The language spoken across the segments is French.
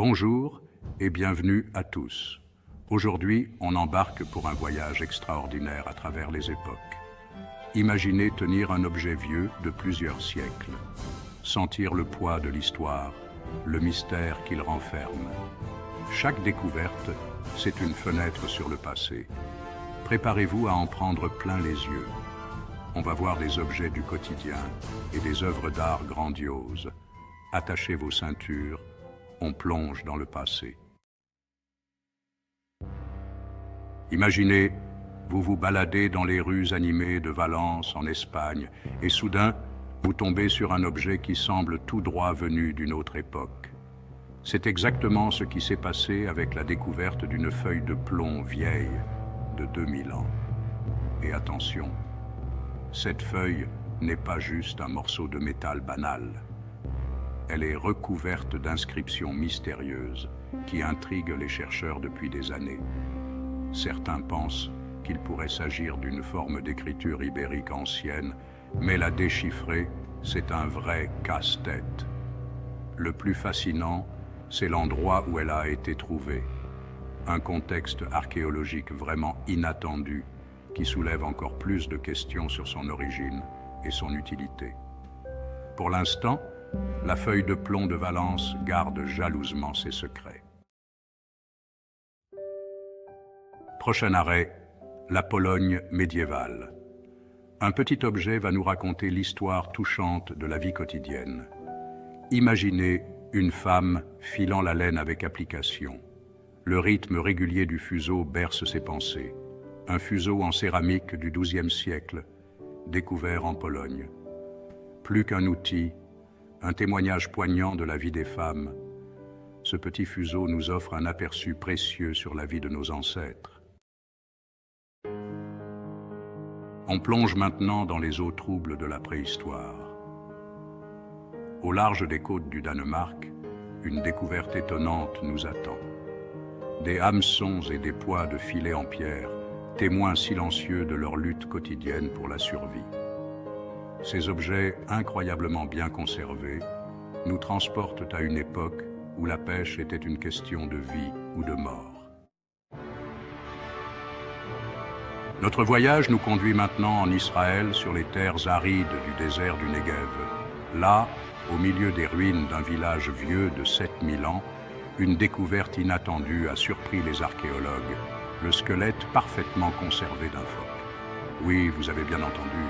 Bonjour et bienvenue à tous. Aujourd'hui, on embarque pour un voyage extraordinaire à travers les époques. Imaginez tenir un objet vieux de plusieurs siècles, sentir le poids de l'histoire, le mystère qu'il renferme. Chaque découverte, c'est une fenêtre sur le passé. Préparez-vous à en prendre plein les yeux. On va voir des objets du quotidien et des œuvres d'art grandioses. Attachez vos ceintures, on plonge dans le passé. Imaginez, vous vous baladez dans les rues animées de Valence en Espagne et soudain, vous tombez sur un objet qui semble tout droit venu d'une autre époque. C'est exactement ce qui s'est passé avec la découverte d'une feuille de plomb vieille de 2000 ans. Et attention, cette feuille n'est pas juste un morceau de métal banal. Elle est recouverte d'inscriptions mystérieuses qui intriguent les chercheurs depuis des années. Certains pensent qu'il pourrait s'agir d'une forme d'écriture ibérique ancienne, mais la déchiffrer, c'est un vrai casse-tête. Le plus fascinant, c'est l'endroit où elle a été trouvée. Un contexte archéologique vraiment inattendu qui soulève encore plus de questions sur son origine et son utilité. Pour l'instant, la feuille de plomb de Valence garde jalousement ses secrets. Prochain arrêt, la Pologne médiévale. Un petit objet va nous raconter l'histoire touchante de la vie quotidienne. Imaginez une femme filant la laine avec application. Le rythme régulier du fuseau berce ses pensées. Un fuseau en céramique du XIIe siècle, découvert en Pologne. Plus qu'un outil, un témoignage poignant de la vie des femmes, ce petit fuseau nous offre un aperçu précieux sur la vie de nos ancêtres. On plonge maintenant dans les eaux troubles de la préhistoire. Au large des côtes du Danemark, une découverte étonnante nous attend. Des hameçons et des poids de filets en pierre, témoins silencieux de leur lutte quotidienne pour la survie. Ces objets incroyablement bien conservés nous transportent à une époque où la pêche était une question de vie ou de mort. Notre voyage nous conduit maintenant en Israël sur les terres arides du désert du Negev. Là, au milieu des ruines d'un village vieux de 7000 ans, une découverte inattendue a surpris les archéologues, le squelette parfaitement conservé d'un phoque. Oui, vous avez bien entendu,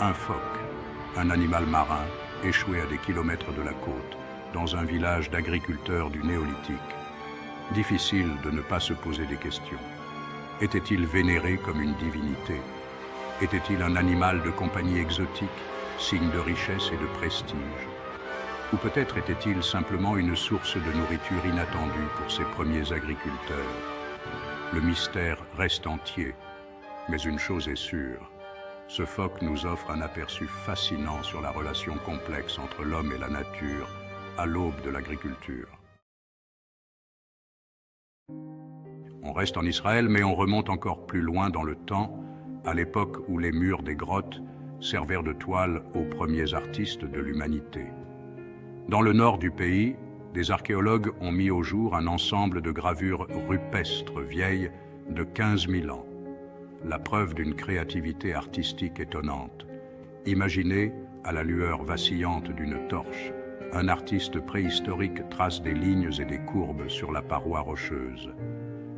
un phoque, un animal marin échoué à des kilomètres de la côte, dans un village d'agriculteurs du néolithique. Difficile de ne pas se poser des questions. Était-il vénéré comme une divinité? Était-il un animal de compagnie exotique, signe de richesse et de prestige? Ou peut-être était-il simplement une source de nourriture inattendue pour ces premiers agriculteurs? Le mystère reste entier, mais une chose est sûre, ce phoque nous offre un aperçu fascinant sur la relation complexe entre l'homme et la nature à l'aube de l'agriculture. On reste en Israël, mais on remonte encore plus loin dans le temps, à l'époque où les murs des grottes servirent de toile aux premiers artistes de l'humanité. Dans le nord du pays, des archéologues ont mis au jour un ensemble de gravures rupestres vieilles de 15 000 ans. La preuve d'une créativité artistique étonnante. Imaginez, à la lueur vacillante d'une torche, un artiste préhistorique trace des lignes et des courbes sur la paroi rocheuse.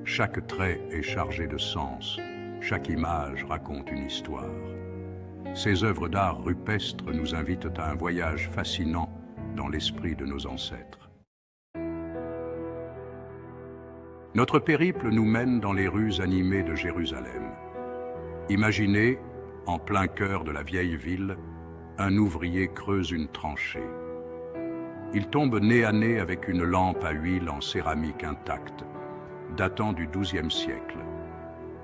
Chaque trait est chargé de sens, chaque image raconte une histoire. Ces œuvres d'art rupestres nous invitent à un voyage fascinant dans l'esprit de nos ancêtres. Notre périple nous mène dans les rues animées de Jérusalem. Imaginez, en plein cœur de la vieille ville, un ouvrier creuse une tranchée. Il tombe nez à nez avec une lampe à huile en céramique intacte, datant du XIIe siècle.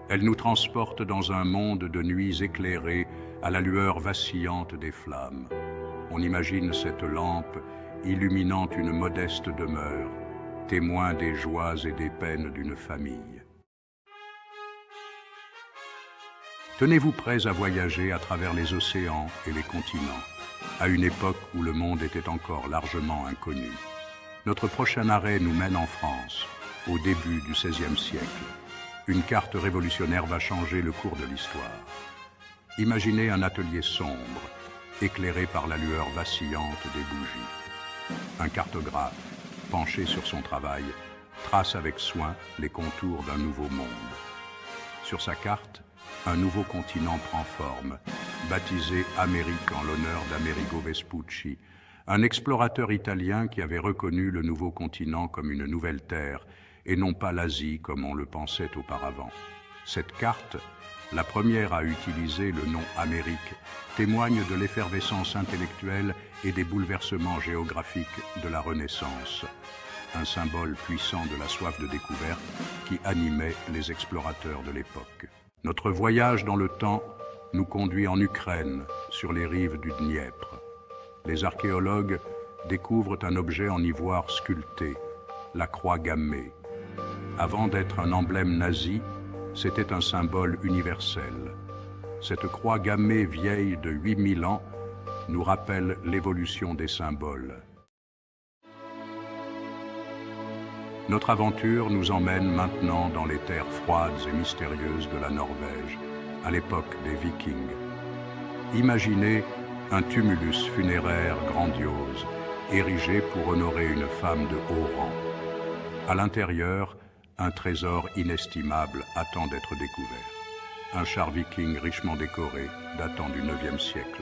Elle nous transporte dans un monde de nuits éclairées à la lueur vacillante des flammes. On imagine cette lampe illuminant une modeste demeure, témoin des joies et des peines d'une famille. Tenez-vous prêts à voyager à travers les océans et les continents, à une époque où le monde était encore largement inconnu. Notre prochain arrêt nous mène en France, au début du XVIe siècle. Une carte révolutionnaire va changer le cours de l'histoire. Imaginez un atelier sombre, éclairé par la lueur vacillante des bougies. Un cartographe, penché sur son travail, trace avec soin les contours d'un nouveau monde. Sur sa carte, un nouveau continent prend forme, baptisé Amérique en l'honneur d'Amerigo Vespucci, un explorateur italien qui avait reconnu le nouveau continent comme une nouvelle terre et non pas l'Asie comme on le pensait auparavant. Cette carte, la première à utiliser le nom Amérique, témoigne de l'effervescence intellectuelle et des bouleversements géographiques de la Renaissance, un symbole puissant de la soif de découverte qui animait les explorateurs de l'époque. Notre voyage dans le temps nous conduit en Ukraine, sur les rives du Dniepr. Les archéologues découvrent un objet en ivoire sculpté, la croix gammée. Avant d'être un emblème nazi, c'était un symbole universel. Cette croix gammée vieille de 8000 ans nous rappelle l'évolution des symboles. Notre aventure nous emmène maintenant dans les terres froides et mystérieuses de la Norvège, à l'époque des Vikings. Imaginez un tumulus funéraire grandiose, érigé pour honorer une femme de haut rang. À l'intérieur, un trésor inestimable attend d'être découvert. Un char viking richement décoré, datant du IXe siècle.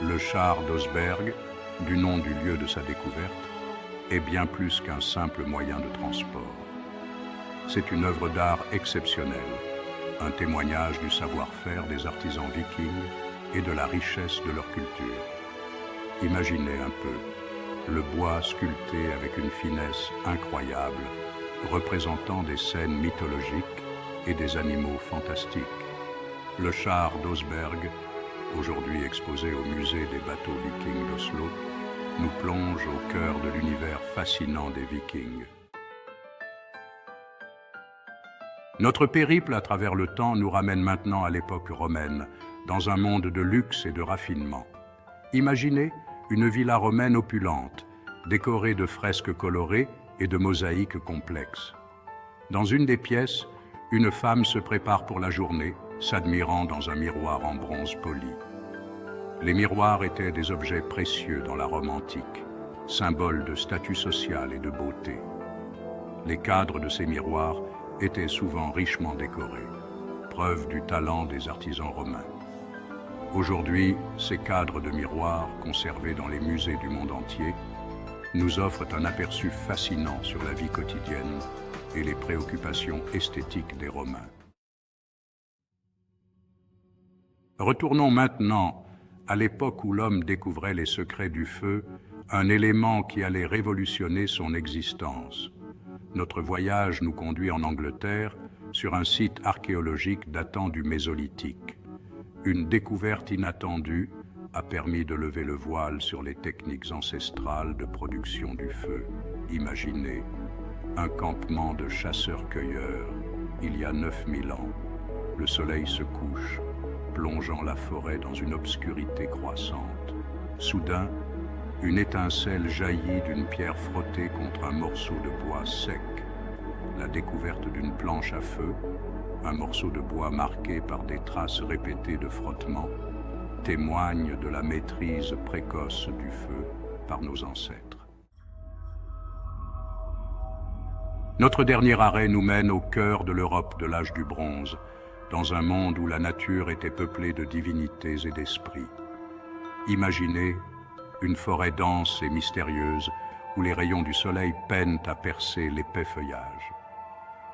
Le char d'Osberg, du nom du lieu de sa découverte, est bien plus qu'un simple moyen de transport. C'est une œuvre d'art exceptionnelle, un témoignage du savoir-faire des artisans vikings et de la richesse de leur culture. Imaginez un peu, le bois sculpté avec une finesse incroyable, représentant des scènes mythologiques et des animaux fantastiques. Le char d'Osberg, aujourd'hui exposé au musée des bateaux vikings d'Oslo, nous plonge au cœur de l'univers fascinant des Vikings. Notre périple à travers le temps nous ramène maintenant à l'époque romaine, dans un monde de luxe et de raffinement. Imaginez une villa romaine opulente, décorée de fresques colorées et de mosaïques complexes. Dans une des pièces, une femme se prépare pour la journée, s'admirant dans un miroir en bronze poli. Les miroirs étaient des objets précieux dans la Rome antique, symboles de statut social et de beauté. Les cadres de ces miroirs étaient souvent richement décorés, preuve du talent des artisans romains. Aujourd'hui, ces cadres de miroirs, conservés dans les musées du monde entier, nous offrent un aperçu fascinant sur la vie quotidienne et les préoccupations esthétiques des Romains. Retournons maintenant à l'époque où l'homme découvrait les secrets du feu, un élément qui allait révolutionner son existence. Notre voyage nous conduit en Angleterre, sur un site archéologique datant du Mésolithique. Une découverte inattendue a permis de lever le voile sur les techniques ancestrales de production du feu. Imaginez un campement de chasseurs-cueilleurs, il y a 9000 ans. Le soleil se couche, plongeant la forêt dans une obscurité croissante. Soudain, une étincelle jaillit d'une pierre frottée contre un morceau de bois sec. La découverte d'une planche à feu, un morceau de bois marqué par des traces répétées de frottement, témoigne de la maîtrise précoce du feu par nos ancêtres. Notre dernier arrêt nous mène au cœur de l'Europe de l'âge du bronze, dans un monde où la nature était peuplée de divinités et d'esprits. Imaginez une forêt dense et mystérieuse où les rayons du soleil peinent à percer l'épais feuillage.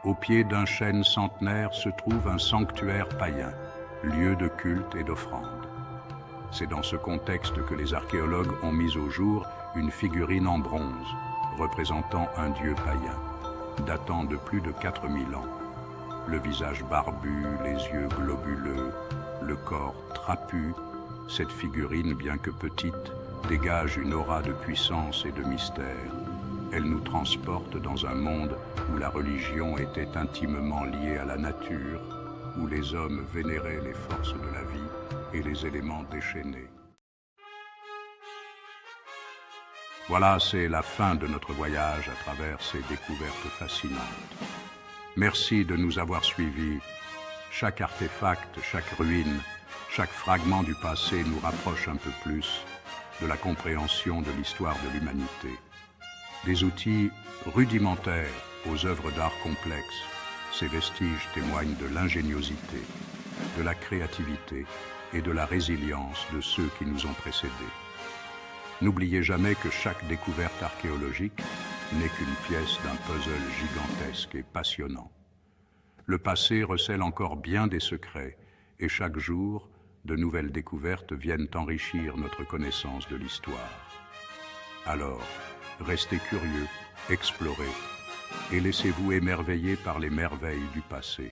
Au pied d'un chêne centenaire se trouve un sanctuaire païen, lieu de culte et d'offrande. C'est dans ce contexte que les archéologues ont mis au jour une figurine en bronze, représentant un dieu païen, datant de plus de 4000 ans. Le visage barbu, les yeux globuleux, le corps trapu, cette figurine, bien que petite, dégage une aura de puissance et de mystère. Elle nous transporte dans un monde où la religion était intimement liée à la nature, où les hommes vénéraient les forces de la vie et les éléments déchaînés. Voilà, c'est la fin de notre voyage à travers ces découvertes fascinantes. Merci de nous avoir suivis. Chaque artefact, chaque ruine, chaque fragment du passé nous rapproche un peu plus de la compréhension de l'histoire de l'humanité. Des outils rudimentaires aux œuvres d'art complexes, ces vestiges témoignent de l'ingéniosité, de la créativité et de la résilience de ceux qui nous ont précédés. N'oubliez jamais que chaque découverte archéologique n'est qu'une pièce d'un puzzle gigantesque et passionnant. Le passé recèle encore bien des secrets et chaque jour, de nouvelles découvertes viennent enrichir notre connaissance de l'histoire. Alors, restez curieux, explorez et laissez-vous émerveiller par les merveilles du passé.